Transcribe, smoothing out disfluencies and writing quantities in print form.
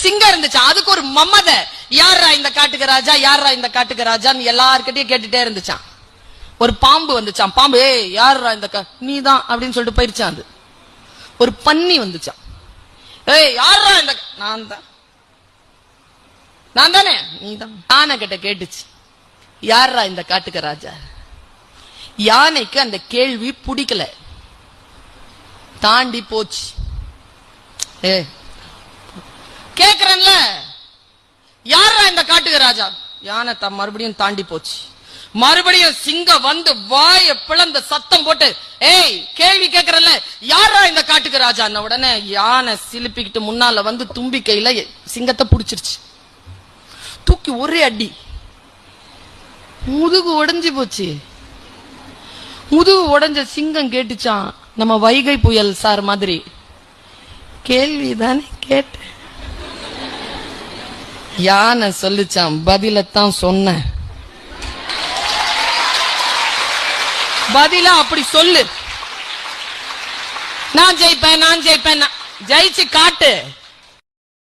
சிங்கம் இருந்துச்சான். அதுக்கு ஒரு மமதை, யாரா இந்த காட்டுக்கு ராஜா, யாரா இந்த காட்டுக்கு ராஜான்னு எல்லார்கிட்டயும் கேட்டுட்டே இருந்துச்சான். ஒரு பாம்பு வந்துச்சான். பாம்பு, ஏய் யாரா இந்த நீதான் அப்படின்னு சொல்லிட்டு போயிருச்சான். அது ஒரு பன்னி வந்துச்சான். ஏய் யாரா இந்த, நான் தான், நான் தானே, நீதான். யானை கிட்ட கேட்டுச்சு, யாரா இந்த காட்டுக்கு ராஜா. யானைக்கு அந்த கேள்வி பிடிக்கல, தாண்டி போச்சு. ஏ கேக்குறேன்ல, யாரா இந்த காட்டுக்கு ராஜா. யானை மறுபடியும் தாண்டி போச்சு. மறுபடியும் சிங்கம் வந்து வாய பிளந்த சத்தம் போட்டு, ஏய் கேள்வி கேக்குறல்ல, யாரா இந்த காட்டுக்கு ராஜா. உடனே யானை சிலுப்பிக்கிட்டு முன்னால வந்து தும்பிக்கையில சிங்கத்தை புடிச்சிருச்சு. தூக்கி ஒரே அடி, முதுகு உடைஞ்சு போச்சு. முதுகு உடைஞ்ச சிங்கம் கேட்டுச்சான், நம்ம வைகை புயல் சார் மாதிரி, கேள்விதானே கேட்ட. யானை சொல்லிச்சான், பதிலத்தான் சொன்ன, பதிலா அப்படி சொல்லு. நான் ஜெயிப்பேன், நான் ஜெயிப்பேன், ஜெயிச்சு காட்டு.